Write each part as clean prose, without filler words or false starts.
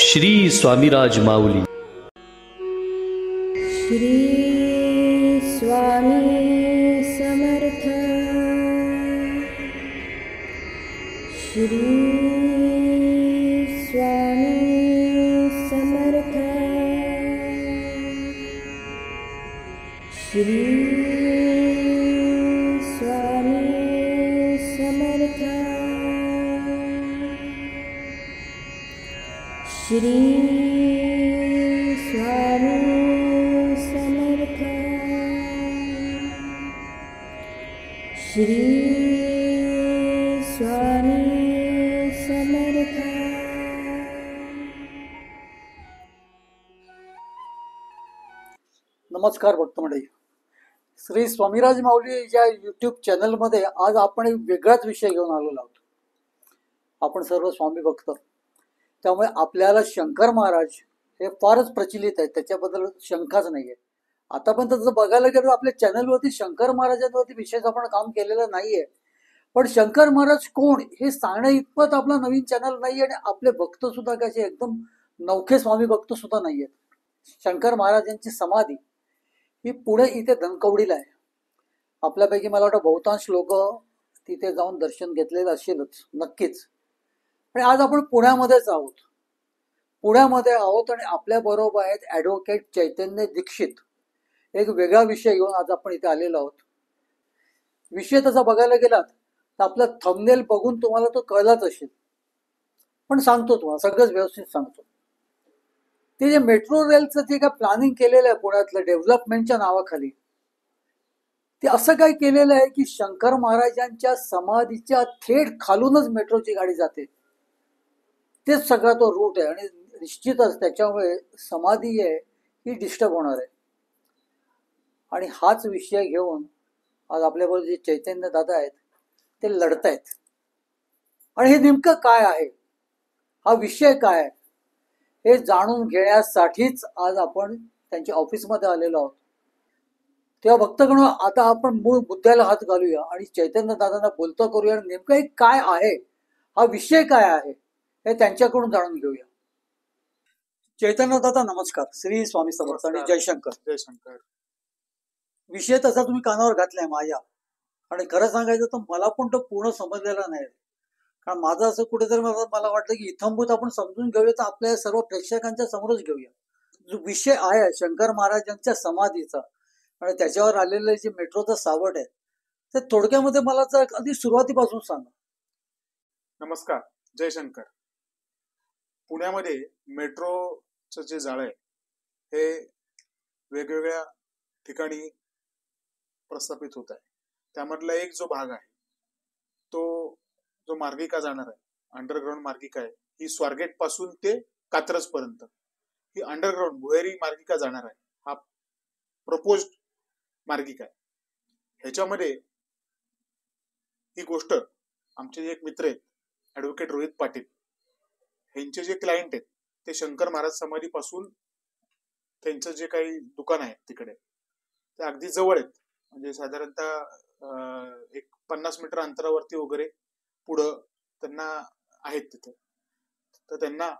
श्री स्वामीराज माऊली. श्री स्वामी समर्थ. श्री स्वामी समर्थ. श्री स्वामी समर्थ. श्री स्वामी समर्थ. श्री स्वामी समर्थ. नमस्कार भक्त मंडळी. श्री स्वामीराज माऊली या यूट्यूब चॅनलमध्ये आज आपण एक वेगळाच विषय घेऊन आलेलो आहोत. आपण सर्व स्वामी भक्त, त्यामुळे आपल्याला शंकर महाराज हे फारच प्रचलित आहेत, त्याच्याबद्दल शंकाच नाही आहे. आतापर्यंत जर बघायला गेलं तर आपल्या चॅनलवरती शंकर महाराजांवरती विशेष आपण काम केलेलं नाहीये, पण शंकर महाराज कोण हे सांगण्या इतपत आपला नवीन चॅनल नाहीये आणि आपले भक्त सुद्धा कसे एकदम नवखे स्वामी भक्त सुद्धा नाहीयेत. शंकर महाराजांची समाधी ही पुणे इथे धनकवडीला आहे. आपल्यापैकी मला वाटतं बहुतांश लोक तिथे जाऊन दर्शन घेतलेलं असेलच नक्कीच. आणि आज आपण पुण्यामध्येच आहोत. पुण्यामध्ये आहोत आणि आपल्या बरोबर आहेत ॲडव्होकेट चैतन्य दीक्षित. एक वेगळा विषय घेऊन आज आपण इथे आलेलो आहोत. विषय तसा बघायला गेलात तर आपला थंबनेल बघून तुम्हाला तो कळलाच असेल, पण सांगतो तुम्हाला सगळंच व्यवस्थित सांगतो. ते जे मेट्रो रेलचं जे काय प्लॅनिंग केलेलं आहे पुण्यातलं डेव्हलपमेंटच्या नावाखाली, ते असं काय केलेलं आहे की शंकर महाराजांच्या समाधीच्या थेट खालूनच मेट्रोची गाडी जाते. तेच सगळा तो रूट आहे आणि निश्चितच त्याच्यामुळे समाधी आहे ही डिस्टर्ब होणार आहे. आणि हाच विषय घेऊन आज आपल्याबरोबर जे चैतन्य दादा आहेत ते लढतायत. आणि हे नेमकं काय आहे, हा विषय काय आहे, हे जाणून घेण्यासाठीच आज आपण त्यांच्या ऑफिसमध्ये आलेलो आहोत. तेव्हा भक्तगण, आता आपण मूळ मुद्द्याला हात घालूया आणि चैतन्य दादांना बोलतो करूया. आणि नेमकं हे काय आहे, हा विषय काय आहे, हे त्यांच्याकडून जाणून घेऊया. चैतन्य दादा नमस्कार. श्री स्वामी समर्थ आणि जयशंकर. जयशंकर. विषय तसा तुम्ही कानावर घातलाय माझ्या, आणि खरं सांगायचं तर मला पण तो पूर्ण समजलेला नाही. कारण माझं असं कुठेतरी मला वाटलं की इथंभूत आपण समजून घेऊया तर आपल्या सर्व प्रेक्षकांच्या समोरच घेऊया. जो विषय आहे शंकर महाराजांच्या समाधीचा आणि त्याच्यावर आलेलं जे मेट्रोचं सावट आहे, ते थोडक्यामध्ये मला जर आधी सुरुवातीपासून सांगा. नमस्कार. जयशंकर. पुण्यामध्ये मेट्रोचं जे जाळं आहे हे वेगवेगळ्या ठिकाणी प्रस्थापित होत आहे. त्यामधला एक जो भाग आहे तो जो मार्गिका जाणार आहे, अंडरग्राऊंड मार्गिका आहे, ही स्वारगेट पासून ते कात्रज पर्यंत ही अंडरग्राऊंड भुयारी मार्गिका जाणार आहे. हा प्रपोज मार्गिका आहे. ह्याच्यामध्ये ही गोष्ट आमचे जे एक मित्र आहेत ॲडव्होकेट रोहित पाटील, ह्यांचे जे क्लायंट आहेत ते शंकर महाराज समाधीपासून त्यांचं जे काही दुकान आहे तिकडे ते अगदी जवळ आहेत. म्हणजे साधारणतः एक 50 मीटर अंतरावरती वगैरे पुढं त्यांना आहेत तिथे. तर त्यांना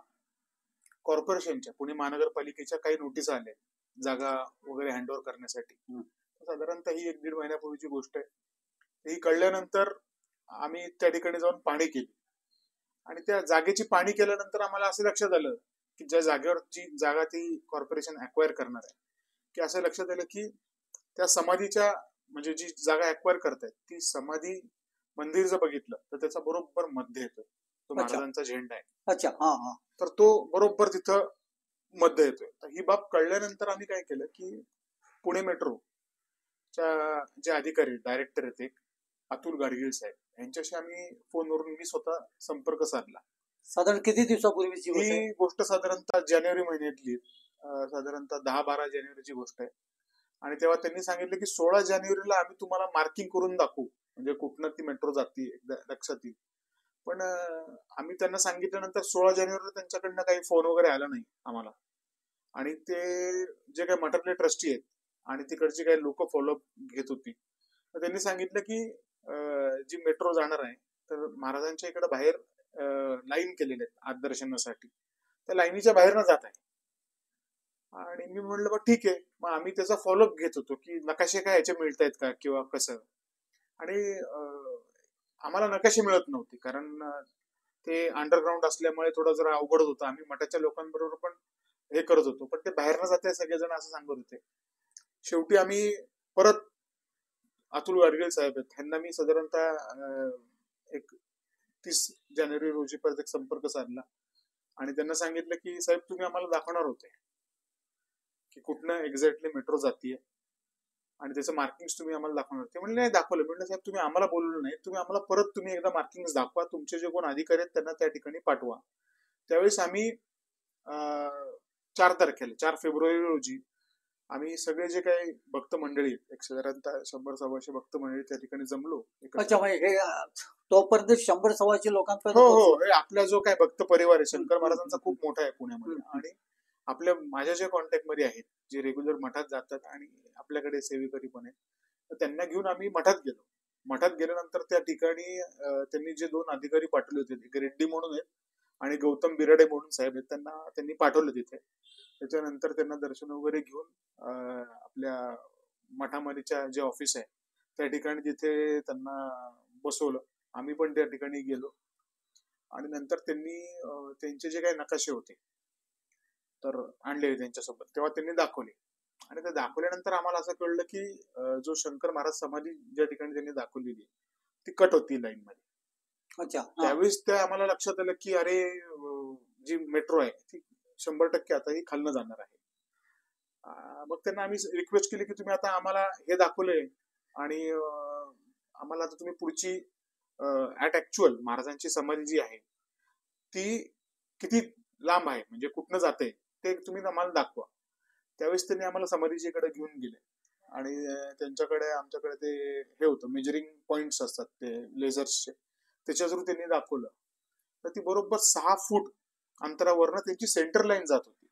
कॉर्पोरेशनच्या पुणे महानगरपालिकेच्या काही नोटीस आल्या जागा वगैरे हँडओव्हर करण्यासाठी. साधारणतः ही 1-1.5 महिन्यापूर्वीची गोष्ट आहे. ही कळल्यानंतर आम्ही त्या ठिकाणी जाऊन पाहणी केली आणि त्या जागेची पाहणी केल्यानंतर आम्हाला असं लक्षात आलं की ज्या जागेवरची जागा ती कॉर्पोरेशन अक्वायर करणार आहे, की असं लक्षात आलं की त्या समाधीच्या म्हणजे जी जागा अक्वायर करतायत ती समाधी मंदिर जर बघितलं तर त्याचा बरोबर मध्ये येतोय तो महाराजांचा झेंडा आहे. अच्छा. हा. तर तो बरोबर तिथं मध्ये येतोय. तर ही बाब कळल्यानंतर आम्ही काय केलं की पुणे मेट्रोच्या जे अधिकारी डायरेक्टर आहेत एक अतुल गाडगीळ साहेब, यांच्याशी आम्ही फोनवरून मी स्वतः संपर्क साधला. साधारण किती दिवसापूर्वीची ही गोष्ट साधारणतः जानेवारी महिन्यातली, साधारणतः 10-12 जानेवारीची गोष्ट आहे. आणि तेव्हा त्यांनी सांगितलं की 16 जानेवारीला आम्ही तुम्हाला मार्किंग करून दाखवू, म्हणजे कुठनं ती मेट्रो जाते एकदा लक्षात येईल. पण आम्ही त्यांना सांगितल्यानंतर 16 जानेवारीला त्यांच्याकडनं काही फोन वगैरे आला नाही आम्हाला. आणि ते जे काही मठातले ट्रस्टी आहेत आणि तिकडची काही लोक फॉलोअप घेत होती, तर त्यांनी सांगितलं की जी मेट्रो जाणार आहे तर महाराजांच्या इकडे बाहेर लाईन केलेले आहेत आत दर्शनासाठी. त्या लाईनीच्या बाहेरनं जात आहे. आणि मी म्हणलं बघ ठीक आहे, मग आम्ही त्याचा फॉलोअप घेत होतो की नकाशे काय याचे मिळत आहेत का किंवा कसं. आणि आम्हाला नकाशे मिळत नव्हते, कारण ते अंडरग्राऊंड असल्यामुळे थोडं जरा अवघड होतं. आम्ही मठाच्या लोकांबरोबर पण हे करत होतो, पण ते बाहेरनं जाते सगळेजण असं सांगत होते. शेवटी आम्ही परत अतुल गाडगीळ साहेब आहेत, त्यांना मी साधारणतः एक 30 जानेवारी रोजी परत एक संपर्क साधला आणि त्यांना सांगितलं की साहेब तुम्ही आम्हाला दाखवणार होते की कुठनं एक्झॅक्टली मेट्रो जातीये आणि त्याचं मार्किंग्स तुम्ही आम्हाला दाखवणार. ते म्हणले नाही दाखवलं. म्हणलं साहेब तुम्ही आम्हाला बोलवलं नाही, तुम्ही आम्हाला परत तुम्ही एकदा मार्किंग्स दाखवा, तुमचे जे कोण अधिकारी आहेत त्यांना त्या ठिकाणी पाठवा. त्यावेळेस आम्ही 4 तारखेला 4 फेब्रुवारी रोजी आम्ही सगळे जे काही भक्त मंडळी एक साधारणतः 100-125 भक्त मंडळी त्या ठिकाणी जमलो. अच्छा, म्हणजे हे तोपर्यंत 100-125 लोकांपर्यंत हो पोहोचलो. हो, हे आपला जो काय भक्त परिवार आहे शंकर महाराजांचा खूप मोठा आहे पुण्यामध्ये. आणि आपल्या माझ्या जे कॉन्टॅक्ट मध्ये आहेत, जे रेग्युलर मठात जातात आणि आपल्याकडे सेवेकरी पण आहेत, तर त्यांना घेऊन आम्ही मठात गेलो. मठात गेल्यानंतर त्या ठिकाणी त्यांनी जे 2 अधिकारी पाठवले होते, एक रेड्डी म्हणून आहेत आणि गौतम बिराडे म्हणून साहेब आहेत, त्यांनी पाठवलं तिथे. त्याच्यानंतर त्यांना दर्शन वगैरे घेऊन आपल्या मठामध्येच्या जे ऑफिस आहे त्या ठिकाणी तिथे त्यांना बसवलं. आम्ही पण त्या ठिकाणी गेलो आणि नंतर त्यांनी त्यांचे जे काही नकाशे होते तर आणले त्यांच्यासोबत, तेव्हा त्यांनी दाखवले. आणि ते दाखवल्यानंतर आम्हाला असं कळलं की जो शंकर महाराज समाधी ज्या ठिकाणी त्यांनी दाखवलेली ती कट होती लाईन मध्ये. अच्छा, त्यावेळेस ते आम्हाला लक्षात आलं की अरे जी मेट्रो आहे ती 100% आता ही खालनं जाणार आहे. मग त्यांना आम्ही रिक्वेस्ट केली की तुम्ही आता आम्हाला हे दाखवलंय आणि आम्हाला आता तुम्ही पुढची ऍट ऍक्च्युअल महाराजांची समाधी जी आहे ती किती लांब आहे, म्हणजे कुठनं जाते ते तुम्ही आम्हाला दाखवा. त्यावेळेस त्यांनी आम्हाला समाधीच्याकडे घेऊन गेले आणि त्यांच्याकडे आमच्याकडे ते हे होतं मेजरिंग पॉइंट्स असतात ते लेझर्सचे, त्याच्या थ्रू त्यांनी दाखवलं. तर ती बरोबर 6 फूट अंतरावरनं त्यांची सेंटर लाईन जात होती.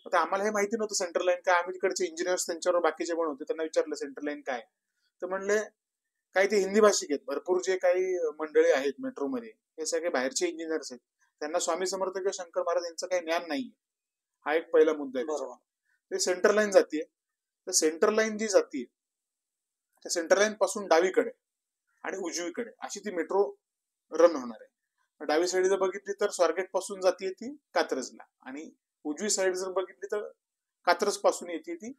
आता आम्हाला हे माहिती नव्हतं सेंटर लाईन काय. आम्ही तिकडचे इंजिनियर्स त्यांच्यावर बाकीचे पण होते, त्यांना विचारलं सेंटर लाईन काय. तर म्हणले काही ते हिंदी भाषिक आहेत, भरपूर जे काही मंडळी आहेत मेट्रोमध्ये हे सगळे बाहेरचे इंजिनियर्स आहेत, त्यांना स्वामी समर्थ किंवा शंकर महाराज यांचं काही ज्ञान नाहीये. हा एक पहिला मुद्दा आहे. ते सेंटर लाईन जातीये, तर सेंटर लाईन जी जातीये त्या सेंटर लाईन पासून डावीकडे आणि उजवीकडे अशी ती मेट्रो रन होणार आहे. डावी साईड जर बघितली तर स्वारगेट पासून जातीये ती कात्रजला, आणि उजवी साईड जर बघितली तर कात्रज पासून येते ती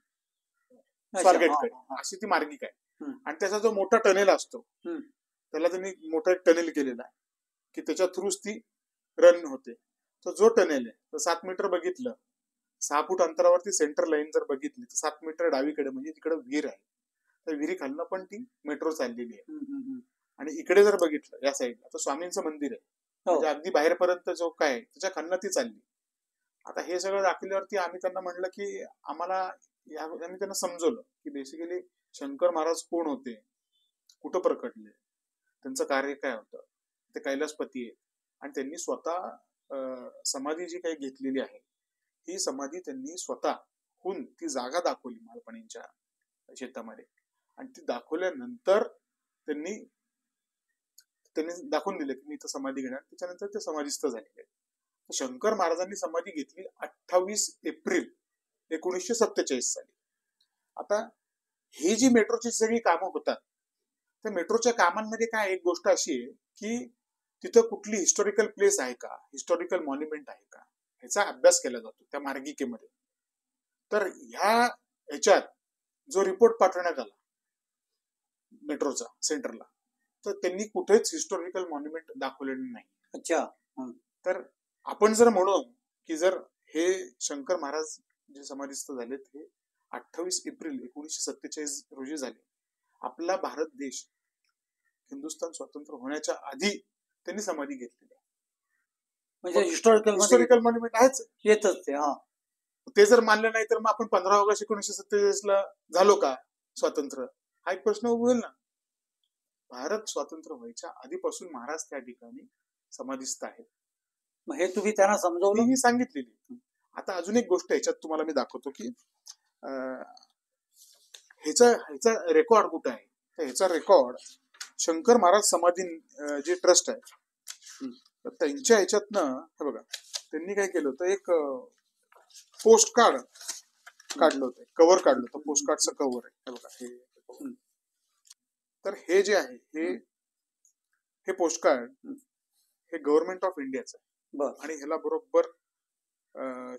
स्वारगेटकडे. अशी ती मार्गिका आहे. आणि त्याचा जो मोठा टनेल असतो त्याला त्यांनी मोठा टनेल केलेला आहे की त्याच्या थ्रूच ती रन होते. तो जो टनेल आहे तर 7 मीटर बघितलं, 6 फूट अंतरावरती सेंटर लाईन जर बघितली तर 7 मीटर डावीकडे म्हणजे तिकडे विहीर आहे, त्या विहिरी खालनं पण ती मेट्रो चाललेली आहे. आणि इकडे जर बघितलं या साईडला तर स्वामींचं मंदिर आहे, म्हणजे अगदी बाहेरपर्यंत जो काय आहे त्याच्या खालनं ती चालली. आता हे सगळं दाखवल्यावरती आम्ही त्यांना म्हणलं की आम्हाला आम्ही त्यांना समजवलं की बेसिकली शंकर महाराज कोण होते, कुठं प्रकटले, त्यांचं कार्य काय होतं, ते कैलासपती आहे. आणि त्यांनी स्वतः समाधी जी काही घेतलेली आहे ही समाधी त्यांनी स्वतःहून ती जागा दाखवली मालपाणींच्या शेतामध्ये. आणि ती दाखवल्यानंतर त्यांनी दाखवून दिलं की मी इथं समाधी घेणार. त्याच्यानंतर ते समाधीस्थ झालेले आहेत. शंकर महाराजांनी समाधी घेतली 28 एप्रिल 1947 साली. आता ही जी मेट्रोची सगळी कामं होतात त्या मेट्रोच्या कामांमध्ये काय एक गोष्ट अशी आहे की तिथं कुठली हिस्टॉरिकल प्लेस आहे का, हिस्टॉरिकल मॉन्युमेंट आहे का, ह्याचा अभ्यास केला जातो त्या मार्गिकेमध्ये. तर ह्याच्यात जो रिपोर्ट पाठवण्यात आला मेट्रोचा सेंटरला तर त्यांनी कुठेच हिस्टॉरिकल मॉन्युमेंट दाखवलेलं नाही. अच्छा. तर आपण जर म्हणू की जर हे शंकर महाराज जे समाधीस्थ झालेत हे 28 एप्रिल 1947 रोजी झाले. आपला भारत देश हिंदुस्थान स्वतंत्र होण्याच्या आधी त्यांनी समाधी घेतलेली आहे. म्हणजे हिस्टॉरिकल मॉन्युमेंट आहेच येतच ते जर मानलं नाही तर मग आपण 15 ऑगस्ट 1947 ला झालो का स्वतंत्र, हा एक प्रश्न उभा होईल ना. भारत स्वतंत्र व्हायच्या आधीपासून महाराज त्या ठिकाणी समाधीस्थ आहेत. हे तुम्ही त्यांना समजवलं, मी सांगितलेली. आता अजून एक गोष्ट ह्याच्यात तुम्हाला मी दाखवतो की ह्याचा रेकॉर्ड कुठं आहे. तर ह्याचा रेकॉर्ड शंकर महाराज समाधी जे ट्रस्ट आहे तर त्यांच्या ह्याच्यातनं हे बघा त्यांनी काय केलं होतं, एक पोस्ट कार्ड काढलं होतं, कव्हर काढलं होतं. पोस्ट कार्डचं कव्हर आहे हे बघा हे. तर हे जे आहे हे पोस्ट कार्ड हे गव्हर्नमेंट ऑफ इंडियाचं आहे. बर. आणि ह्याला बरोबर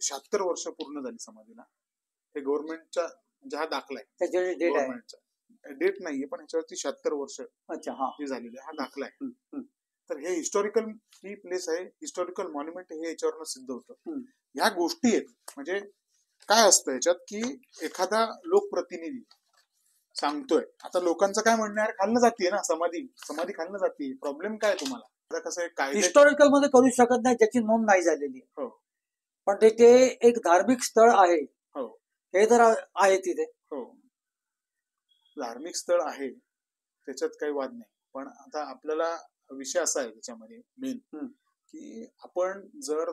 76 वर्ष पूर्ण झाली समाधीला. हे गव्हर्नमेंटचा म्हणजे हा दाखला आहे त्याची डेट आहे. गव्हर्नमेंटचा. डेट नाहीये पण ह्याच्यावरती 76 वर्ष अच्छा. हा. जी झालेली आहे, हा दाखला आहे. तर हे हिस्टॉरिकल ही प्लेस आहे, हिस्टॉरिकल मॉन्युमेंट हे याच्यावरनं सिद्ध होतं. ह्या गोष्टी आहेत. म्हणजे काय असतं याच्यात की एखादा लोकप्रतिनिधी सांगतोय, आता लोकांचं काय म्हणणं आहे, खाल्लं जाते ना समाधी खाल्लं जाते, प्रॉब्लेम काय तुम्हाला. आता कसं आहे, कायदे हिस्टॉरिकल मध्ये करू शकत नाही, ज्याची नोंद नाही झालेली. हो. पण ते एक धार्मिक स्थळ आहे. हो. हे तर आहे तिथे. हो, धार्मिक स्थळ आहे, त्याच्यात काही वाद नाही. पण आता आपल्याला विषय असा आहे त्याच्यामध्ये मेन की आपण जर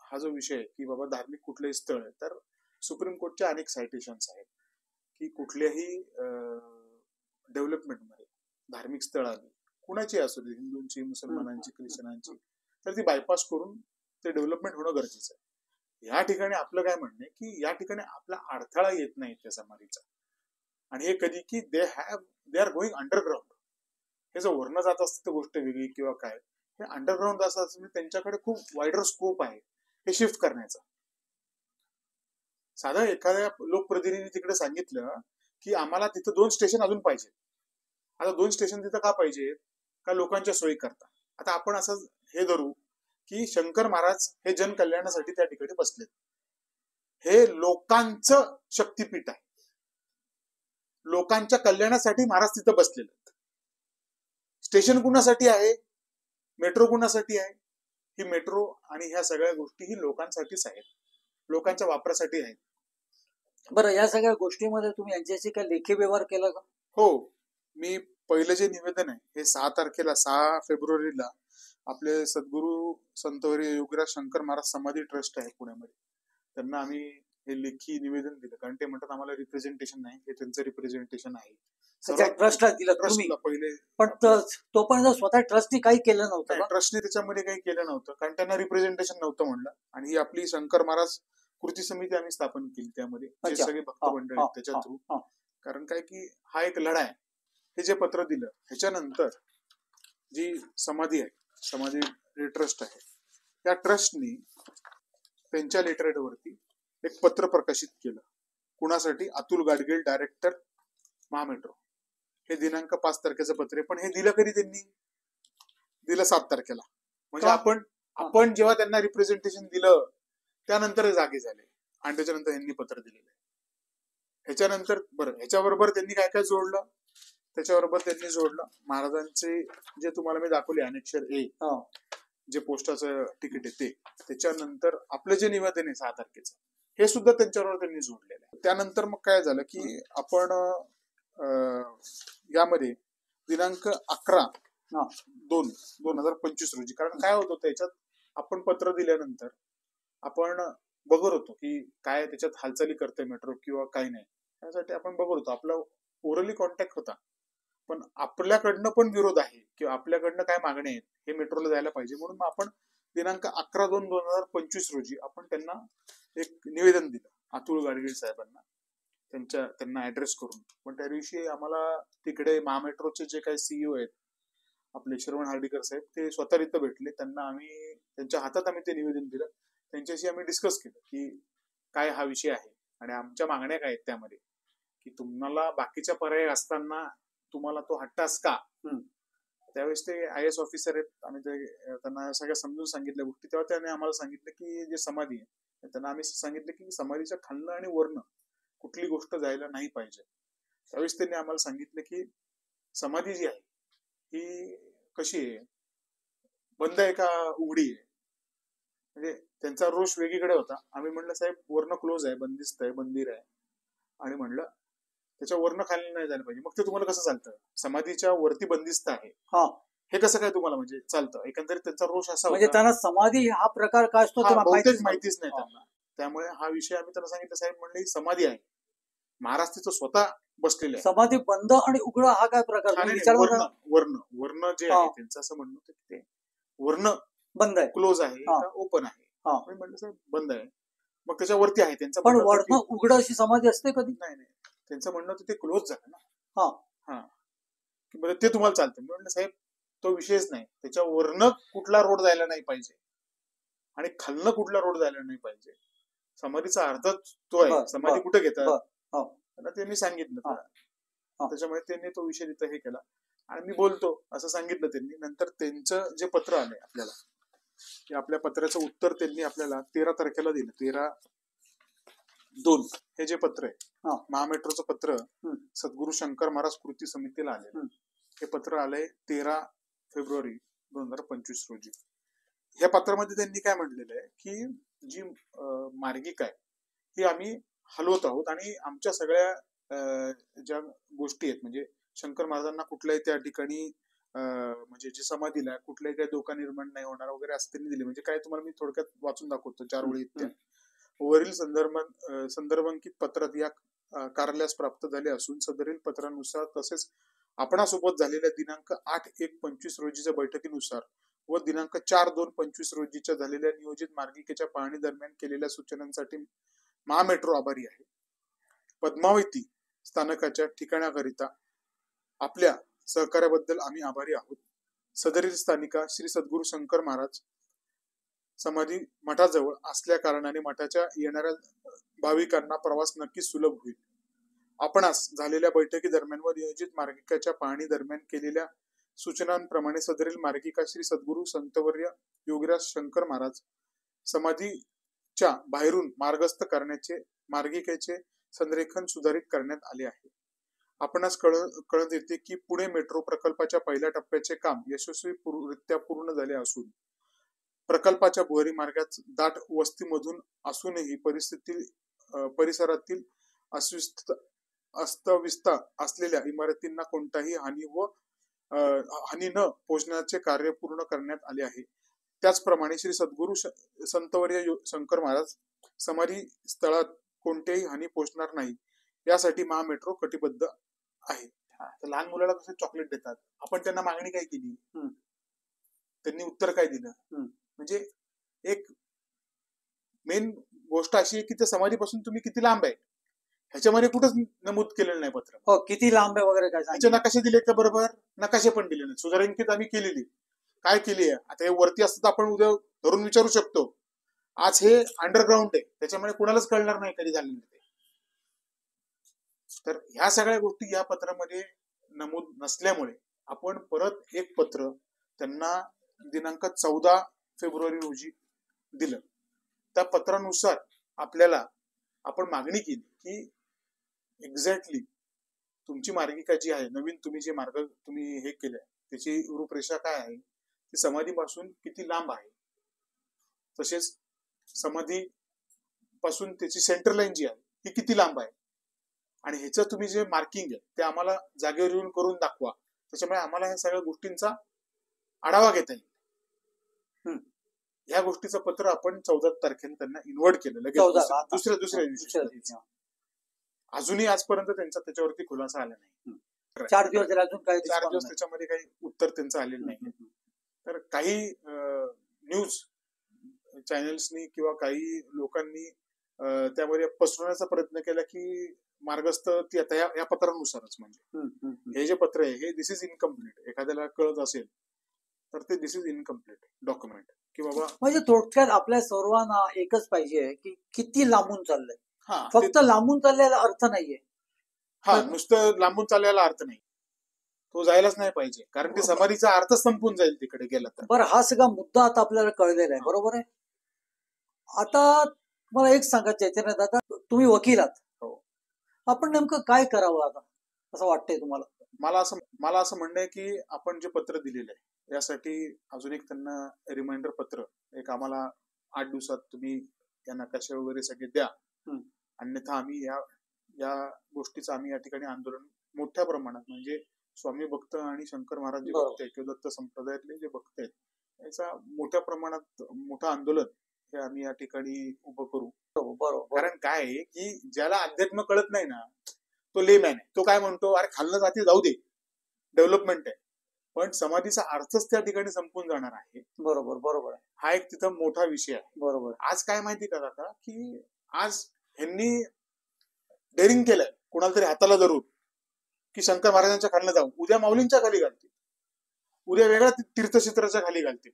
हा जो विषय आहे की बाबा धार्मिक कुठलंही स्थळ आहे, तर सुप्रीम कोर्टच्या अनेक सायटेशन्स आहेत की कुठल्याही डेव्हलपमेंटमध्ये धार्मिक स्थळ आली, कुणाची असू दे, हिंदूंची, मुसलमानांची, ख्रिश्चनांची, तर ती बायपास करून ते डेव्हलपमेंट होणं गरजेचं आहे. या ठिकाणी आपलं काय म्हणणं आहे की या ठिकाणी आपला अडथळा येत नाही त्या समाधीचा. आणि हे कधी की दे आर गोईंग अंडरग्राऊंड. हे जर वरनं जात असतं गोष्ट वेगळी किंवा काय, हे अंडरग्राऊंड असं असं त्यांच्याकडे खूप वाईडर स्कोप आहे हे शिफ्ट करण्याचा. साधा एखाद्या लोकप्रतिनिधी तिकडे सांगितलं की आम्हाला तिथं 2 स्टेशन अजून पाहिजे. आता 2 स्टेशन तिथं का पाहिजेत, का लोकांच्या सोयी करता. आता आपण असं हे धरू की शंकर महाराज हे जनकल्याणासाठी त्या ठिकाणी बसलेत. हे लोकांचं शक्तीपीठ आहे, लोकांच्या कल्याणासाठी महाराज तिथं बसलेले आहेत. स्टेशन कुणासाठी आहे, मेट्रो कुणासाठी आहे, ही मेट्रो आणि ह्या सगळ्या गोष्टी ही लोकांसाठीच आहेत, लोकांच्या वापरासाठी आहेत. बरं, या सगळ्या गोष्टीमध्ये तुम्ही यांच्याशी काय लेखी व्यवहार केला का? हो, मी पहिलं जे निवेदन आहे हे 6 फेब्रुवारीला आपले सद्गुरू संतवर्य योगीराज शंकर महाराज समाधी ट्रस्ट आहे पुण्यामध्ये, त्यांना आम्ही हे लेखी निवेदन दिलं. कारण ते म्हणतात आम्हाला रिप्रेझेंटेशन नाही, हे त्यांचं रिप्रेझेंटेशन आहे. ट्रस्टला दिलं तुम्ही? पहिले पण तो पण स्वतः ट्रस्टनी काही केलं नव्हतं. ट्रस्टने त्याच्यामध्ये काही केलं नव्हतं, कारण त्यांना रिप्रेझेंटेशन नव्हतं म्हणलं. आणि ही आपली शंकर महाराज कृती समिती आम्ही स्थापन केली, त्यामध्ये जे सगळे भक्त मंडळ आहेत त्याच्या थ्रू. कारण काय की हा एक लढा आहे. हे जे पत्र दिलं ह्याच्यानंतर जी समाधी आहे, समाधी ट्रस्ट आहे, त्या ट्रस्टनी त्यांच्या लेटरहेडवरती एक पत्र प्रकाशित केलं. कुणासाठी? अतुल गाडगीळ, डायरेक्टर महामेट्रो. हे दिनांक 5 तारखेचं पत्र आहे. पण हे दिलं कधी त्यांनी? दिलं 7 तारखेला. म्हणजे आपण जेव्हा त्यांना रिप्रेझेंटेशन दिलं त्यानंतर जागे झाले आणि त्याच्यानंतर यांनी पत्र दिलेलं आहे. ह्याच्यानंतर बरं, ह्याच्याबरोबर त्यांनी काय काय जोडलं, त्याच्याबरोबर त्यांनी जोडलं महाराजांचे जे तुम्हाला मी दाखवले अनेक्षर ए, जे पोस्टाचं तिकीट आहे ते. त्याच्यानंतर आपलं जे निवेदन आहे 6 तारखेचं, हे सुद्धा त्यांच्याबरोबर त्यांनी जोडलेलं आहे. त्यानंतर मग काय झालं की आपण यामध्ये दिनांक 11/2/2025 रोजी, कारण काय होत होतं याच्यात, आपण पत्र दिल्यानंतर आपण बघत होतो की काय त्याच्यात हालचाली करते मेट्रो किंवा काही नाही, त्यासाठी आपण बघत होतो. आपला ओरली कॉन्टॅक्ट होता, पण आपल्याकडनं पण विरोध आहे किंवा आपल्याकडनं काय मागणी आहेत, हे मेट्रोला द्यायला पाहिजे. म्हणून मग आपण दिनांक 11/2/2025 रोजी आपण त्यांना एक निवेदन दिलं अतुल गाडगीळ साहेबांना, त्यांना ऍड्रेस करून. पण त्या दिवशी आम्हाला तिकडे महामेट्रोचे जे काही सीईओ आहेत आपले श्रवण हार्डीकर साहेब, ते स्वतः इथं भेटले. त्यांच्या हातात आम्ही ते निवेदन दिलं. त्यांच्याशी आम्ही डिस्कस केलं की काय हा विषय आहे आणि आमच्या मागण्या काय आहेत त्यामध्ये, की तुम्हाला बाकीच्या पर्याय असताना तुम्हाला तो हट्टास का. त्यावेळेस ते IAS ऑफिसर आहेत, आम्ही त्यांना सगळ्या समजून सांगितल्या गोष्टी. तेव्हा त्याने आम्हाला सांगितलं की जे समाधी आहे, त्यांना आम्ही सांगितलं की समाधीच्या खालनं आणि वरनं कुठली गोष्ट जायला नाही पाहिजे. त्यावेळेस त्यांनी आम्हाला सांगितलं की समाधी जी आहे ही कशी आहे, बंद आहे का उघडी आहे. म्हणजे त्यांचा रोष वेगळीकडे होता. आम्ही म्हणलं साहेब वरनं क्लोज आहे, बंदिस्त आहे, मंदिर आहे, आणि म्हणलं त्याच्या वरनं खाली नाही जायला पाहिजे. मग ते तुम्हाला कसं चालतं, समाधीच्या वरती बंदिस्त आहे, हे कसं काय तुम्हाला म्हणजे चालतं. एकंदरीत त्यांचा रोष असा म्हणजे त्यांना समाधी हा प्रकार काय असतो माहितीच नाही त्यांना. त्यामुळे हा विषय आम्ही त्यांना सांगितलं, साहेब म्हणले ही समाधी आहे, महाराज तिथं स्वतः बसलेले आहे. समाधी बंद आणि उघडं हा काय प्रकार? वर्ण जे आहे त्यांचं असं म्हणणं होतं की ते वर्ण बंद आहे. क्लोज आहे हा. का ओपन आहे. हा. मी म्हटलं साहेब बंद आहे. मग त्याच्यावरती आहे त्यांचं पण म्हणणं होतं वर्ण उघड अशी समाधी असते कधी? नाही नाही त्यांचं म्हणणं होतं ते क्लोज झालं ना. हा. हा की बरं ते तुम्हाला चालतं. मी म्हटलं साहेब तो विषयच नाही. त्याच्यावरनं कुठला रोड जायला नाही पाहिजे आणि खालनं कुठला रोड जायला नाही पाहिजे. समाधीचा अर्थ तो बर, आहे. समाधी बर, कुठे घेतात बर. हो. त्यांना ते मी सांगितलं. हा. हा. त्याच्यामुळे त्यांनी तो विषय तिथं हे केला आणि मी बोलतो असं सांगितलं त्यांनी. नंतर त्यांचं जे पत्र आलंय आपल्याला की आपल्या पत्राचं उत्तर त्यांनी आपल्याला 13 तारखेला दिलं. 13/2 हे जे पत्र आहे हा. महामेट्रोचं पत्र हम्म. सद्गुरू शंकर महाराज कृती समितीला आले. हम्म. हे पत्र आलंय 13 फेब्रुवारी 2025 रोजी. ह्या पत्रामध्ये त्यांनी काय म्हटलेलं आहे की जी मार्गिका आहे ही आम्ही हलवत आहोत आणि आमच्या सगळ्या ज्या गोष्टी आहेत म्हणजे शंकर महाराजांना कुठल्याही त्या ठिकाणी म्हणजे जे समाधीला कुठल्याही काही धोका निर्माण नाही होणार वगैरे असं त्यांनी दिले. म्हणजे काय तुम्हाला मी थोडक्यात वाचून दाखवतो 4 ओळी इतक्या. वरील संदर्भांकित पत्रात या कार्यालयास प्राप्त झाले असून सदरील पत्रानुसार तसेच आपणासोबत झालेल्या दिनांक 8/1/25 रोजीच्या बैठकीनुसार व दिनांक 4/2/25 रोजीच्या झालेल्या नियोजित मार्गिकेच्या पाहणी दरम्यान केलेल्या सूचनांसाठी महामेट्रो आभारी आहे. पद्मावती स्थानकाच्या ठिकाणाकरिता आपल्या सहकार्याबद्दल आम्ही आभारी आहोत. सदरील स्थानिका श्री सद्गुरू शंकर महाराज समाधी मठाजवळ असल्या कारणाने मठाच्या येणाऱ्या भाविकांना प्रवास नक्कीच सुलभ होईल. आपणास झालेल्या बैठकी दरम्यान व नियोजित मार्गिकेच्या पाहणी दरम्यान केलेल्या सूचनांप्रमाणे सदरील मार्गिका श्री सद्गुरू संतवर्य योगीराज शंकर महाराज समाधीच्या बाहेरून मार्गस्थ करण्याचे मार्गिकेचे संरेखन सुधारित करण्यात आले आहे. आपणास कळत येते की पुणे मेट्रो प्रकल्पाच्या पहिल्या टप्प्याचे काम यशस्वीरित्या पूर्ण झाले असून प्रकल्पाच्या भुयारी मार्गात दाट वस्तीमधून असूनही परिसरातील अस्तव्यस्त असलेल्या इमारतींना कोणताही हानी न पोहोचण्याचे कार्य पूर्ण करण्यात आले आहे. त्याचप्रमाणे श्री सद्गुरू संतवर्य शंकर महाराज समाधी स्थळात कोणत्याही हानी पोहोचणार नाही यासाठी महामेट्रो कटिबद्ध आहे. लहान मुलाला कसं चॉकलेट देतात आपण त्यांना मागणी काय केली त्यांनी उत्तर काय दिलं. म्हणजे एक मेन गोष्ट अशी आहे की त्या समाधीपासून तुम्ही किती लांब आहे ह्याच्यामध्ये कुठंच नमूद केलेलं नाही पत्र. हो किती लांब आहे वगैरे काय त्याचे नकाशे दिले का बरोबर नकाशे पण दिले नाही. सुधारणीत आम्ही केलेली काय केली आहे. आता हे वरती असतं तर आपण उद्या धरून विचारू शकतो. आज हे अंडरग्राऊंड आहे त्याच्यामुळे कुणालाच कळणार नाही कधी झालेलं ते. तर ह्या सगळ्या गोष्टी या पत्रामध्ये नमूद नसल्यामुळे आपण परत एक पत्र त्यांना दिनांक 14 फेब्रुवारी रोजी दिलं. त्या पत्रानुसार आपल्याला आपण मागणी केली की एक्झॅक्टली तुमची मार्गिका जी आहे नवीन तुम्ही जे मार्ग तुम्ही हे केलंय त्याची रूपरेषा काय आहे ती समाधीपासून किती लांब आहे तसेच समाधी पासून त्याची सेंटर लाईन जी आहे ती किती लांब आहे आणि ह्याचं तुम्ही जे मार्किंग आहे ते आम्हाला जागेवर येऊन करून दाखवा. त्याच्यामुळे आम्हाला ह्या सगळ्या गोष्टींचा आढावा घेता येईल. ह्या गोष्टीचं पत्र आपण 14 तारखेला त्यांना इन्व्हर्ट केलं लगेच दुसऱ्या दिवशी. अजूनही आजपर्यंत त्यांचा त्याच्यावरती खुलासा आला नाही. 4 दिवस झाले अजून काही 4 दिवस त्याच्यामध्ये काही उत्तर त्यांचं आलेलं नाही. तर काही न्यूज चॅनल्सनी किंवा काही लोकांनी त्यामध्ये पसरवण्याचा प्रयत्न केला की मार्गस्थ ती आता या पत्रानुसारच म्हणजे हे जे पत्र आहे हे दिस इज इनकम्प्लीट. एखाद्याला कळत असेल तर ते दिस इज इनकम्प्लीट डॉक्युमेंट की बाबा म्हणजे थोडक्यात आपल्या सर्वांना एकच पाहिजे की किती लांबून चाललंय. फक्त लांबून चाललेला अर्थ नाहीये. नुसतं लांबून चाललेला अर्थ नाही तो जायलाच नाही पाहिजे कारण ते समाधीचा अर्थ संपून जाईल तिकडे गेला तर. बरं हा सगळा मुद्दा आता आपल्याला कळलेला आहे बरोबर आहे. आता मला एक सांगा चैतन्य दादा तुम्ही वकील आहात आपण नेमकं काय करावं आता असं वाटतंय तुम्हाला. मला असं म्हणणं आहे की आपण जे पत्र दिलेलं आहे यासाठी अजून एक त्यांना रिमाइंडर पत्र एक आम्हाला 8 दिवसात तुम्ही या नकाशे वगैरे सगळे द्या अन्यथा आम्ही या गोष्टीचं आम्ही या ठिकाणी आंदोलन मोठ्या प्रमाणात म्हणजे स्वामी भक्त आणि शंकर महाराज जे भक्त आहेत किंवा दत्त संप्रदायातले जे भक्त आहेत याचा मोठ्या प्रमाणात मोठं आंदोलन हे आम्ही या ठिकाणी उभं करू. कारण काय आहे की ज्याला अध्यात्म कळत नाही ना तो लेमॅन आहे. तो काय म्हणतो अरे खाल्लं जाते जाऊ दे डेव्हलपमेंट आहे पण समाधीचा अर्थच त्या ठिकाणी संपून जाणार आहे. बरोबर बरोबर आहे. हा एक तिथं मोठा विषय आहे. बरोबर आज काय माहिती का काका, की आज ह्यांनी डेअरिंग केलंय कुणाला तरी हाताला धरून की शंकर महाराजांच्या खाली जाऊ, उद्या माऊलींच्या खाली घालतील, उद्या वेगळ्या तीर्थक्षेत्राच्या खाली घालतील.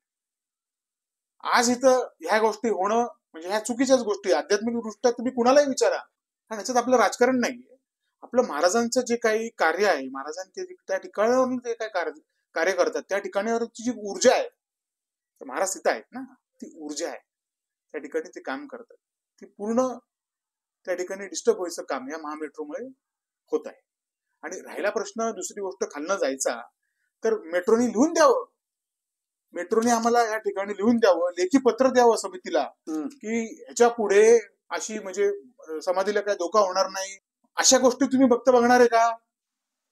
आज इथं ह्या गोष्टी होणं म्हणजे ह्या चुकीच्याच गोष्टी. आध्यात्मिक दृष्ट्या तुम्ही कुणालाही विचारा, कारण ह्याच्यात आपलं राजकारण नाहीये. आपलं महाराजांचं जे काही कार्य आहे, महाराजांचे त्या ठिकाणावरून जे काही कार्य करतात त्या ठिकाणावरची जी ऊर्जा आहे, महाराज तिथं आहेत ना, ती ऊर्जा आहे त्या ठिकाणी ते काम करतात, ती पूर्ण त्या ठिकाणी डिस्टर्ब व्हायचं काम या महामेट्रोमुळे होत आहे. आणि राहिला प्रश्न दुसरी गोष्ट खालनं जायचा, तर मेट्रोने लिहून द्यावं, मेट्रोने आम्हाला या ठिकाणी लिहून द्यावं, लेखी पत्र द्यावं समितीला की ह्याच्या पुढे अशी म्हणजे समाधीला काय धोका होणार नाही. अशा गोष्टी तुम्ही फक्त बघणार आहे का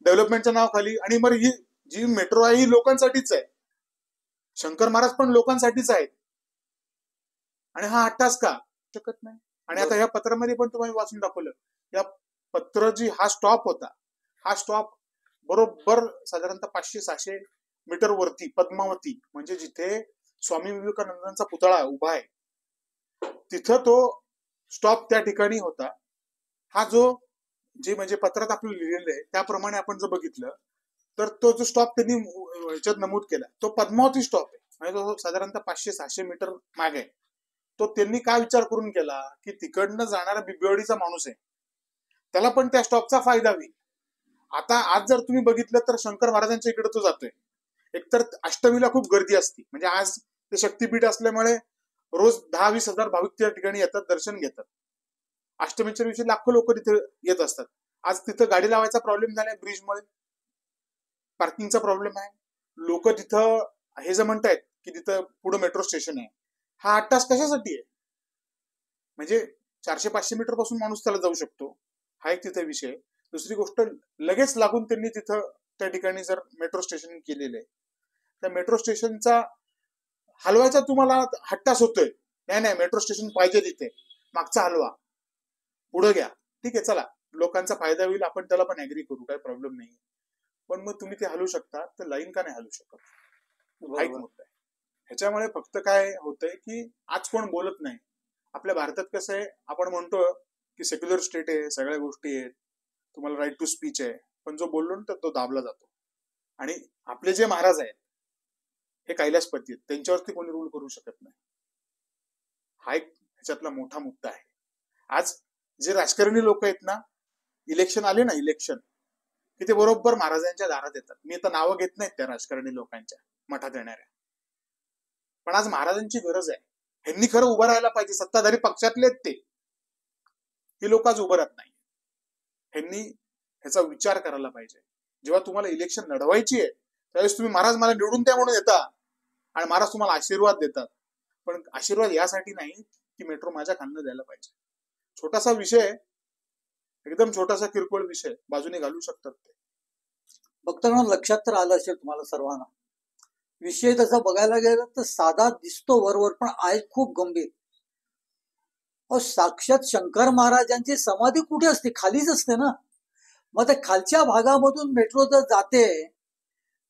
डेव्हलपमेंटच्या नावाखाली? आणि मग ही जी मेट्रो आहे ही लोकांसाठीच आहे, शंकर महाराज पण लोकांसाठीच आहेत, आणि हा 8 तास का शकत नाही? आणि आता ह्या पत्रामध्ये पण तुम्हाला वाचून दाखवलं, या पत्र जी हा स्टॉप होता, हा स्टॉप बरोबर साधारणतः 500-600 मीटर वरती पद्मावती म्हणजे जिथे स्वामी विवेकानंदांचा पुतळा उभा आहे तिथं तो स्टॉप त्या ठिकाणी होता. हा जो जे म्हणजे पत्रात आपलं लिहिलेलं आहे त्याप्रमाणे आपण जर बघितलं तर तो जो स्टॉप त्यांनी ह्याच्यात नमूद केला तो पद्मावती स्टॉप आहे, म्हणजे तो साधारणतः 500-600 मीटर मागे आहे. तो त्यांनी काय विचार करून केला की तिकडनं जाणारा बिबवेवाडीचा माणूस आहे त्याला पण त्या स्टॉपचा फायदा होईल. आता आज जर तुम्ही बघितलं तर शंकर महाराजांच्या इकडे तो जातोय, एकतर अष्टमीला खूप गर्दी असते, म्हणजे आज ते शक्तीपीठ असल्यामुळे रोज 10-20 हजार भाविक त्या ठिकाणी येतात, दर्शन घेतात. अष्टमीच्या दिवशी लाखो लोक तिथे येत असतात. आज तिथं गाडी लावायचा प्रॉब्लेम झालाय, ब्रिजमुळे पार्किंगचा प्रॉब्लेम आहे. लोक तिथं हे जे म्हणतायत की तिथं पुढे मेट्रो स्टेशन आहे, हा 8 तास कशासाठी आहे? म्हणजे 400-500 मीटर पासून माणूस त्याला जाऊ शकतो, हा एक तिथे विषय. दुसरी गोष्ट, लगेच लागून त्यांनी तिथं त्या ठिकाणी जर मेट्रो स्टेशन केलेलं आहे, त्या मेट्रो स्टेशनचा हलवायचा तुम्हाला 8 तास होतोय. नाही मेट्रो स्टेशन पाहिजे तिथे, मागचा हलवा, पुढे घ्या, ठीक आहे चला, लोकांचा फायदा होईल, आपण त्याला पण ऍग्री करू, काही प्रॉब्लेम नाही. पण मग तुम्ही ते हलवू शकता, तर लाईन का नाही हलवू शकत? हा एक मुद्दा आहे. ह्याच्यामुळे फक्त काय होतंय की आज कोण बोलत नाही. आपल्या भारतात कसं आहे, आपण म्हणतो की सेक्युलर स्टेट आहे, सगळ्या गोष्टी आहेत, तुम्हाला राईट टू स्पीच आहे, पण जो बोललो ना तर तो दाबला जातो. आणि आपले जे महाराज आहेत हे कैलासपती आहेत, त्यांच्यावरती कोणी रूल करू शकत नाही. हा एक ह्याच्यातला मोठा मुद्दा आहे. आज जे राजकारणी लोक आहेत ना, इलेक्शन आले ना, इलेक्शन की ते बरोबर महाराजांच्या दारात येतात. मी आता नावं घेत नाहीत त्या राजकारणी लोकांच्या, मठात येणाऱ्या, पण आज महाराजांची गरज आहे. ह्यांनी खरं उभं राहायला पाहिजे, सत्ताधारी पक्षातले आहेत ते, ही लोक आज उभं राहत नाही. ह्यांनी ह्याचा विचार करायला पाहिजे. जेव्हा तुम्हाला इलेक्शन लढवायची आहे त्यावेळेस तुम्ही महाराज मला निवडून द्या म्हणून येता, आणि महाराज तुम्हाला आशीर्वाद देतात, पण आशीर्वाद यासाठी नाही की मेट्रो माझ्या खालनं द्यायला पाहिजे. छोटासा विषय, एकदम छोटासा किरकोळ विषय बाजूने घालू शकतात ते. भक्तांना लक्षात तर आलं असेल तुम्हाला सर्वांना, विषय तसा बघायला गेला तर साधा दिसतो वरवर, पण आहे खूप गंभीर. साक्षात शंकर महाराजांची समाधी कुठे असते? खालीच असते ना. मग त्या खालच्या भागामधून मेट्रो जर जाते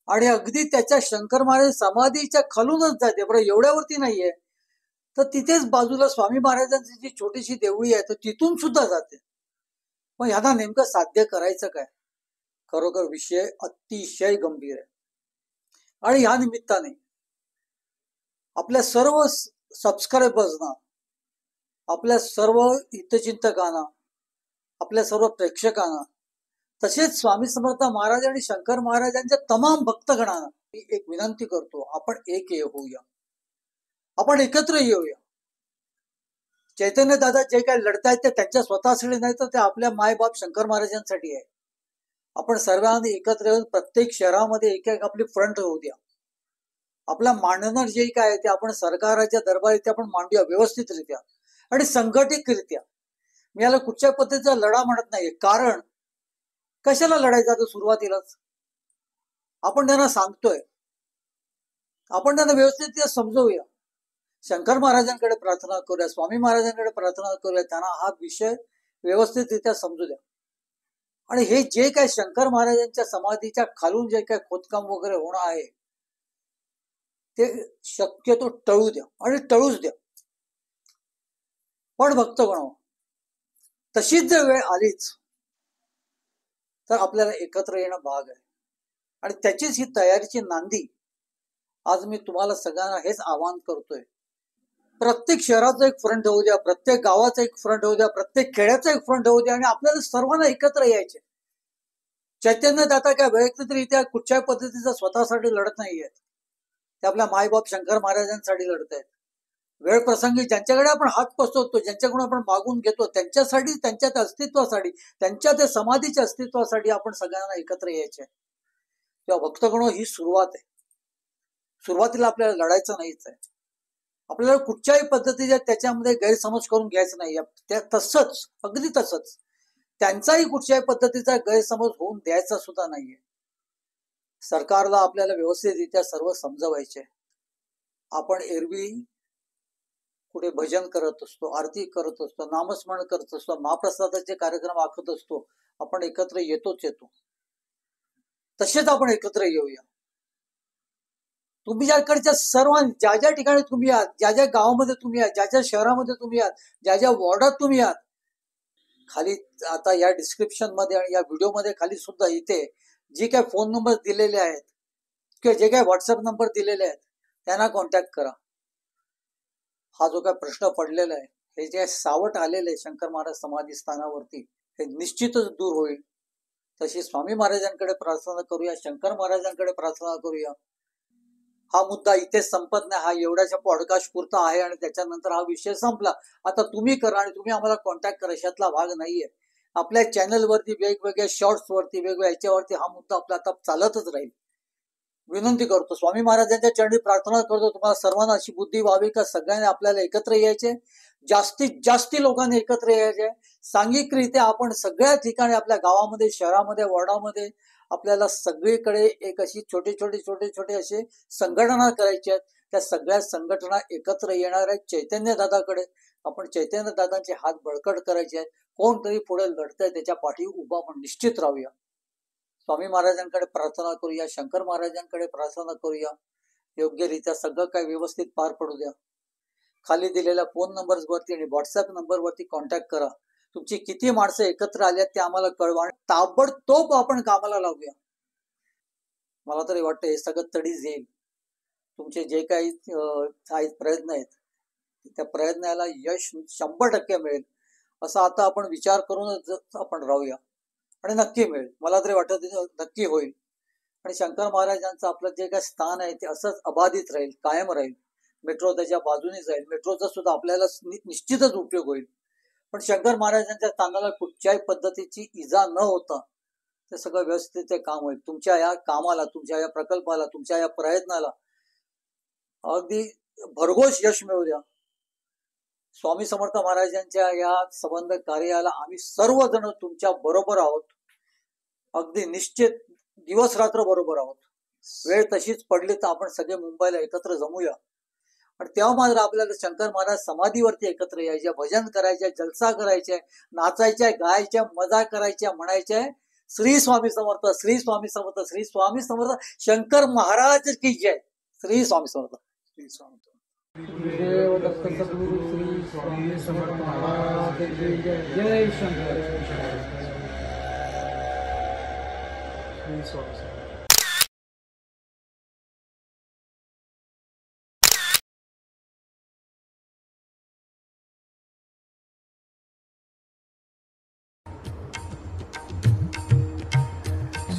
आणि अगदी त्याच्या शंकर महाराज समाधीच्या खालूनच जाते, बरं एवढ्यावरती नाहीये, तर तिथेच बाजूला स्वामी महाराजांची जी छोटीशी देवळी आहे तर तिथून सुद्धा जाते. पण ह्यांना नेमकं साध्य करायचं काय? खरोखर विषय अतिशय गंभीर आहे. आणि ह्या निमित्ताने आपल्या सर्व सबस्क्रायबर्सना, आपल्या सर्व हितचिंतकांना, आपल्या सर्व प्रेक्षकांना, तसेच स्वामी समर्थ महाराज आणि शंकर महाराजांच्या तमाम भक्तगणांना मी एक विनंती करतो, आपण एक होऊया, आपण एकत्र येऊया. चैतन्य दादा जे काही लढतायत ते त्यांच्या स्वतःसाठी नाही, तर ते आपल्या मायबाप शंकर महाराजांसाठी आहे. आपण सर्वांनी एकत्र येऊन प्रत्येक शहरामध्ये एक एक आपली फ्रंट होऊ द्या. आपला मांडणं जे काय आहे ते आपण सरकाराच्या दरबारी ते आपण मांडूया व्यवस्थितरित्या आणि संघटितरित्या. मी याला कुठच्या पद्धतीचा लढा म्हणत नाही, कारण कशाला लढायचा तो सुरुवातीलाच आपण त्यांना सांगतोय, आपण त्यांना व्यवस्थित समजवूया. शंकर महाराजांकडे प्रार्थना करूया, स्वामी महाराजांकडे प्रार्थना करूया, त्यांना हा विषय व्यवस्थितरित्या समजू द्या. आणि हे जे काय शंकर महाराजांच्या समाधीच्या खालून जे काय खोदकाम वगैरे होणं आहे ते शक्यतो टळू द्या आणि टळूच द्या. पण भक्तगण, तशीच जर वेळ आलीच तर आपल्याला एकत्र येणं भाग आहे आणि त्याचीच ही तयारीची नांदी आज मी तुम्हाला सगळ्यांना हेच आवाहन करतोय. प्रत्येक शहराचा एक फ्रंट होऊ द्या, प्रत्येक गावाचा एक फ्रंट होऊ द्या, प्रत्येक खेड्याचा एक फ्रंट होऊ द्या आणि आपल्याला सर्वांना एकत्र यायचे. चैतन्यदाता काय वैयक्तिकरित्या कुठच्याही पद्धतीचा स्वतःसाठी लढत नाहीये, ते आपल्या मायबाप शंकर महाराजांसाठी लढत आहेत. वेळ प्रसंगी ज्यांच्याकडे आपण हात पसरवतो, ज्यांच्याकडून आपण मागून घेतो, त्यांच्यासाठी, त्यांच्या त्या अस्तित्वासाठी, त्यांच्या त्या समाधीच्या अस्तित्वासाठी आपण सगळ्यांना एकत्र यायचे. तेव्हा भक्तगणो, ही सुरुवात आहे. सुरुवातीला आपल्याला लढायचं नाहीच आहे. आपल्याला कुठच्याही पद्धतीच्या त्याच्यामध्ये गैरसमज करून घ्यायचं नाही. तसंच, अगदी तसंच त्यांचाही कुठच्याही पद्धतीचा गैरसमज होऊन द्यायचा सुद्धा नाहीये. सरकारला आपल्याला व्यवस्थितरित्या सर्व समजवायचे. आपण एरवी कुठे भजन करत असतो, आरती करत असतो, नामस्मरण करत असतो, महाप्रसादाचे कार्यक्रम आखत असतो, आपण एकत्र येतोच येतो. तसेच आपण एकत्र येऊया. तुम्ही ज्याकडच्या सर्व ज्या ज्या ठिकाणी तुम्ही आहात, ज्या ज्या गावामध्ये तुम्ही आहात, ज्या ज्या शहरामध्ये तुम्ही आहात, ज्या ज्या वॉर्डात तुम्ही आहात, खाली आता या डिस्क्रिप्शन मध्ये आणि या व्हिडिओमध्ये खाली सुद्धा इथे जे काय फोन नंबर दिलेले आहेत किंवा जे काय व्हॉट्सअप नंबर दिलेले आहेत त्यांना कॉन्टॅक्ट करा. हा जो काय प्रश्न पडलेला आहे, हे जे सावट आलेले आहे शंकर महाराज समाधी स्थानावरती, हे निश्चितच दूर होईल. तशी स्वामी महाराजांकडे प्रार्थना करूया, शंकर महाराजांकडे प्रार्थना करूया. हा मुद्दा इथेच संपत नाही. हा एवढ्याच्या पॉडकास्ट पुरता आहे आणि त्याच्यानंतर हा विषय संपला. आता तुम्ही करा आणि तुम्ही आम्हाला कॉन्टॅक्ट करा, यातला भाग नाहीये. आपल्या चॅनलवरती वेगवेगळ्या शॉर्ट्स वरती, वेगवेगळ्या याच्यावरती हा मुद्दा आपला आता चालतच राहील. विनंती करतो, स्वामी महाराजांच्या चरणी प्रार्थना करतो, तुम्हाला सर्वांना अशी बुद्धी व्हावी का सगळ्यांनी आपल्याला एकत्र यायचे, जास्तीत जास्त लोकांनी एकत्र यायचे. सांघिकरित्या आपण सगळ्या ठिकाणी, आपल्या गावामध्ये, शहरामध्ये, वॉर्डामध्ये, आपल्याला सगळीकडे एक अशी छोटे छोटे असे संघटना करायच्या आहेत. त्या सगळ्या संघटना एकत्र येणार आहेत चैतन्य दादाकडे. आपण चैतन्य दादांचे हात बळकट करायचे आहेत. कोणतरी पुढे लढतंय त्याच्या पाठी उभा आपण निश्चित राहूया. स्वामी महाराजांकडे प्रार्थना करूया, शंकर महाराजांकडे प्रार्थना करूया. योग्यरित्या सगळं काय व्यवस्थित पार पडू द्या. खाली दिलेल्या फोन नंबरवरती आणि व्हॉट्सअप नंबरवरती कॉन्टॅक्ट करा. तुमची किती माणसं एकत्र आल्यात ते आम्हाला कळवा आणि ताबडतोब आपण कामाला लावूया. मला तरी वाटतं हे सगळं तडीच येईल. तुमचे जे काही प्रयत्न आहेत त्या प्रयत्नाला यश 100% मिळेल असा आता आपण विचार करूनच आपण राहूया आणि नक्की मिळेल. मला तरी वाटत नक्की होईल. आणि शंकर महाराजांचं आपलं जे काही स्थान आहे ते असंच अबाधित राहील, कायम राहील. मेट्रो त्याच्या बाजूने जाईल. मेट्रोचा सुद्धा आपल्याला निश्चितच उपयोग होईल. पण शंकर महाराजांच्या स्थानाला कुठच्याही पद्धतीची इजा न होता ते सगळं व्यवस्थित ते काम होईल. तुमच्या या कामाला, तुमच्या या प्रकल्पाला, तुमच्या या प्रयत्नाला अगदी भरघोस यश मिळू द्या. स्वामी समर्थ महाराजांच्या या संबंध कार्याला आम्ही सर्वजण तुमच्या बरोबर आहोत. अगदी निश्चित दिवस रात्र बरोबर आहोत. वेळ तशीच पडली तर आपण सगळे मुंबईला एकत्र जमूया आणि तेव्हा मात्र आपल्याला शंकर महाराज समाधीवरती एकत्र यायचे, भजन करायचे, जलसा करायचे, नाचायचे, गायच्या, मजा करायच्या, म्हणायचे श्री स्वामी समर्थ, श्री स्वामी समर्थ, श्री स्वामी समर्थ, शंकर महाराज की जय. श्री स्वामी समर्थ. श्री स्वामी समर्थ. देव दत्त सद्गुरु श्री स्वामी समर्थ महाराज की जय. जय शंकर. श्री स्वामी समर्थ.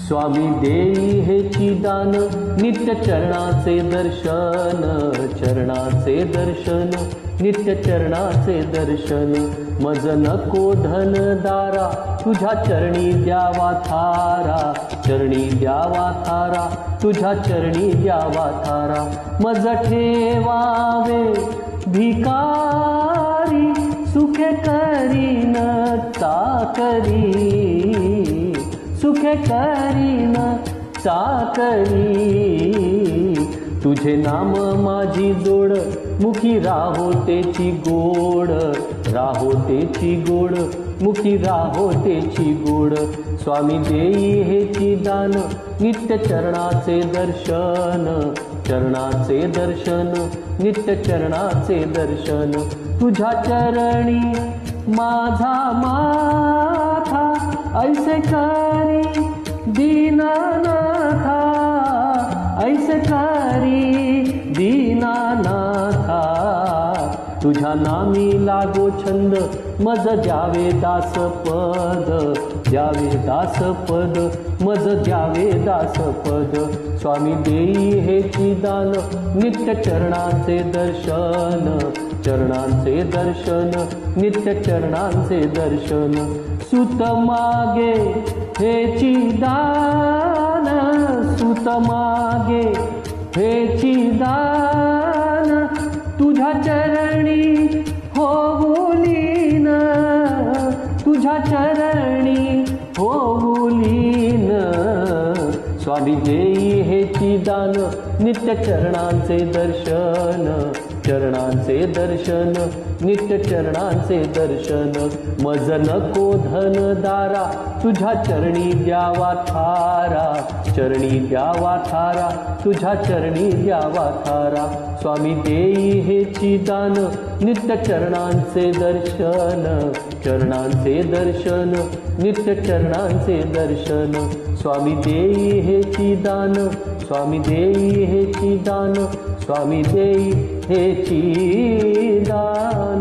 स्वामी देई हेची दान, नित्य चरणाचे दर्शन, चरणाचे दर्शन, नित्य चरणाचे दर्शन. मज नको धन दारा, तुझ्या चरणी द्यावा थारा, चरणी द्यावा थारा, तुझ्या चरणी द्यावा थारा. मज ठेवावे भिकारी, सुखे करीन चाकरी, सुखे करीन चाकरी. तुझे नाम माझी जोड, मुखी राहो तेची गोड, राहो तेची गोड, मुखी राहो तेची गोड. स्वामी देई हेची दान नित्य चरणाचे दर्शन चरणाचे दर्शन नित्य चरणाचे दर्शन तुझ्या चरणी माझा माथा ऐसे करी दीनानाथा ऐसे करी दीनानाथा तुझ्या नामी लागो छंद मज द्यावे दासपद द्यावे दासपद मज द्यावे दासपद स्वामी देई हेची दान नित्य चरणाचे दर्शन चरणांचे दर्शन नित्य चरणांचे दर्शन सुत मागे हेची दान सुत मागे हेची दान तुझ्या चरणी होऊलीन तुझ्या चरणी होऊलीन स्वामी देई हेची दान नित्य चरणांचे दर्शन चरणांचे दर्शन नित्य चरणांचे दर्शन मज नको धन दारा तुझ्या चरणी द्यावा थारा चरणी द्यावा थारा तुझ्या चरणी द्यावा थारा स्वामी देई हेची दान नित्य चरणांचे दर्शन चरणांचे दर्शन नित्य चरणांचे दर्शन स्वामी देई हेची दान स्वामी देई हेची दान स्वामी देई हेची दान